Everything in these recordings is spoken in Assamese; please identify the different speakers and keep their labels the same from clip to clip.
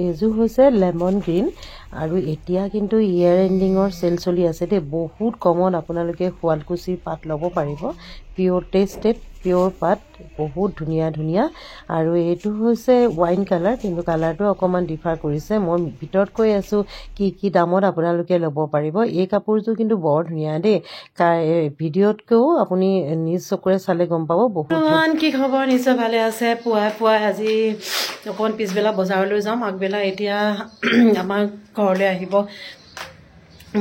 Speaker 1: এযোৰ হৈছে লেমন গ্ৰীণ আৰু এতিয়া কিন্তু ইয়াৰ এণ্ডিঙৰ চেল চলি আছে দেই। বহুত কমত আপোনালোকে শুৱালকুছিৰ পাত ল'ব পাৰিব। পিয়'ৰ টেষ্টেড পিয়'ৰ পাত, বহুত ধুনীয়া ধুনীয়া। আৰু এইটো হৈছে ৱাইন কালাৰ, কিন্তু কালাৰটো অকণমান ডিফাৰ কৰিছে। মই ভিতৰত কৈ আছোঁ কি দামত আপোনালোকে ল'ব পাৰিব। এই কাপোৰযোৰ কিন্তু বৰ ধুনীয়া দেই। ভিডিঅ'তকৈও আপুনি নিজ চকুৰে চালে গম পাব। বহুত কি খবৰ? নিশ্চয় ভালে আছে। পুৱাই আজি অকণমান পিছবেলা বজাৰলৈ যাম। আগবেলা এতিয়া আমাৰ ঘৰলৈ আহিব,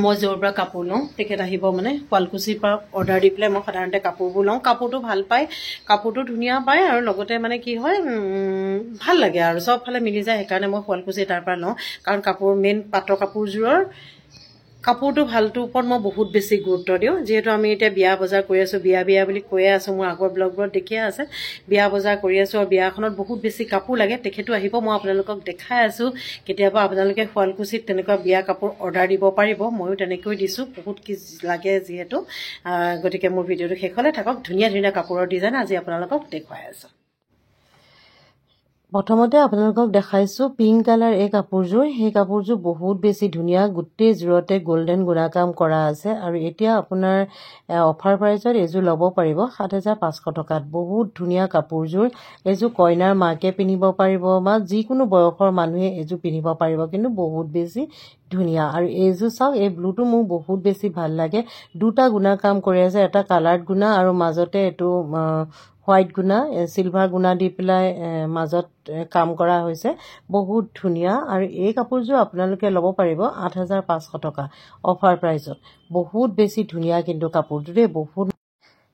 Speaker 1: মই য'ৰ পৰা কাপোৰ লওঁ তেখেত আহিব, মানে শুৱালকুছিৰ পৰা অৰ্ডাৰ দি পেলাই মই সাধাৰণতে কাপোৰবোৰ লওঁ। কাপোৰটো ভাল পায়, কাপোৰটো ধুনীয়া পায়, আৰু লগতে মানে কি হয় ভাল লাগে আৰু চবফালে মিলি যায়। সেইকাৰণে মই শুৱালকুছি তাৰ পৰা লওঁ, কাৰণ কাপোৰ মেইন পাটৰ কাপোৰযোৰৰ কাপোৰটো ভালটোৰ ওপৰত মই বহুত বেছি গুৰুত্ব দিওঁ। যিহেতু আমি এতিয়া বিয়া বজাৰ কৰি আছোঁ, বিয়া বুলি কৈয়ে আছোঁ, মোৰ আগৰ ব্লগবোৰত দেখিয়ে আছে বিয়া বজাৰ কৰি আছোঁ, আৰু বিয়াখনত বহুত বেছি কাপোৰ লাগে। তেখেতো আহিব, মই আপোনালোকক দেখাই আছোঁ। কেতিয়াবা আপোনালোকে শুৱালকুছিত তেনেকুৱা বিয়া কাপোৰ অৰ্ডাৰ দিব পাৰিব, ময়ো তেনেকৈ দিছোঁ, বহুত কি লাগে যিহেতু। গতিকে মোৰ ভিডিঅ'টো শেষলৈ থাকক। ধুনীয়া ধুনীয়া কাপোৰৰ ডিজাইন আজি আপোনালোকক দেখুৱাই আছোঁ। প্ৰথমতে আপোনালোকক দেখাইছোঁ পিংক কালাৰ এই কাপোৰযোৰ। সেই কাপোৰযোৰ বহুত বেছি ধুনীয়া, গোটেই জোৰতে গল্ডেন গুণা কাম কৰা আছে। আৰু এতিয়া আপোনাৰ অফাৰ প্ৰাইচত এইযোৰ ল'ব পাৰিব ৭,৫০০ টকাত। বহুত ধুনীয়া কাপোৰযোৰ। এইযোৰ কইনাৰ মাকে পিন্ধিব পাৰিব বা যিকোনো বয়সৰ মানুহে এইযোৰ পিন্ধিব পাৰিব, কিন্তু বহুত বেছি ধুনীয়া। আৰু এইযোৰ চাওক, এই ব্লুটো মোৰ বহুত বেছি ভাল লাগে। দুটা গুণা কাম কৰি আছে, এটা কালাৰ্ড গুণা আৰু মাজতে এইটো হোৱাইট গুণা, চিলভাৰ গুণা দি পেলাই মাজত কাম কৰা হৈছে, বহুত ধুনীয়া। আৰু এই কাপোৰযোৰ আপোনালোকে ল'ব পাৰিব ৮,৫০০ টকা অফাৰ প্ৰাইচত। বহুত বেছি ধুনীয়া কিন্তু কাপোৰটো দেই, বহুত।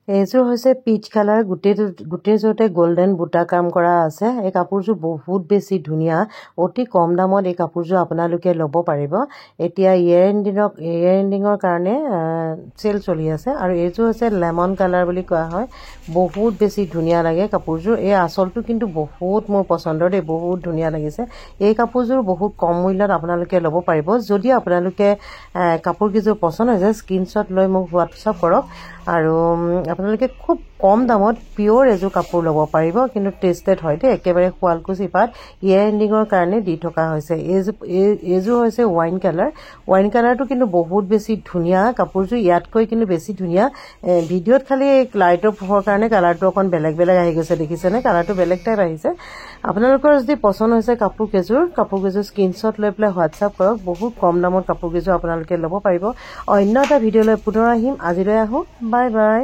Speaker 1: এইযোৰ হৈছে পিচ কালাৰ, গোটেই যোৰতে গল্ডেন বুটা কাম কৰা আছে। এই কাপোৰযোৰ বহুত বেছি ধুনীয়া, অতি কম দামত এই কাপোৰযোৰ আপোনালোকে ল'ব পাৰিব। এতিয়া ইয়েৰ এণ্ডিঙৰ কাৰণে চেল চলি আছে। আৰু এইযোৰ হৈছে লেমন কালাৰ বুলি কোৱা হয়, বহুত বেছি ধুনীয়া লাগে কাপোৰযোৰ। এই আঁচলটো কিন্তু বহুত মোৰ পচন্দৰ দেই, বহুত ধুনীয়া লাগিছে। এই কাপোৰযোৰ বহুত কম মূল্যত আপোনালোকে ল'ব পাৰিব। যদি আপোনালোকে কাপোৰকেইযোৰ পচন্দ হৈছে, স্ক্ৰীনশ্বট লৈ মোক হোৱাটছআপ কৰক, আৰু আপোনালোকে খুব কম দামত পিয়'ৰ এযোৰ কাপোৰ ল'ব পাৰিব, কিন্তু টেষ্টেড হয় দেই, একেবাৰে শুৱালকুছি পাত। ইয়েৰ এণ্ডিঙৰ কাৰণে দি থকা হৈছে। এইযোৰ হৈছে ৱাইন কালাৰ। ৱাইন কালাৰটো কিন্তু বহুত বেছি ধুনীয়া কাপোৰযোৰ, ইয়াতকৈ কিন্তু বেছি ধুনীয়া। ভিডিঅ'ত খালি লাইটৰ পোহৰৰ কাৰণে কালাৰটো অকণ বেলেগ আহি গৈছে, দেখিছেনে? কালাৰটো বেলেগ টাইপ আহিছে। আপোনালোকৰ যদি পচন্দ হৈছে কাপোৰকেইযোৰ স্ক্ৰীনশ্বট লৈ পেলাই হোৱাটছআপ কৰক। বহুত কম দামত কাপোৰকেইযোৰ আপোনালোকে ল'ব পাৰিব। অন্য এটা ভিডিঅ'লৈ পুনৰ আহিম। আজিলৈ আহোঁ, বাই বাই।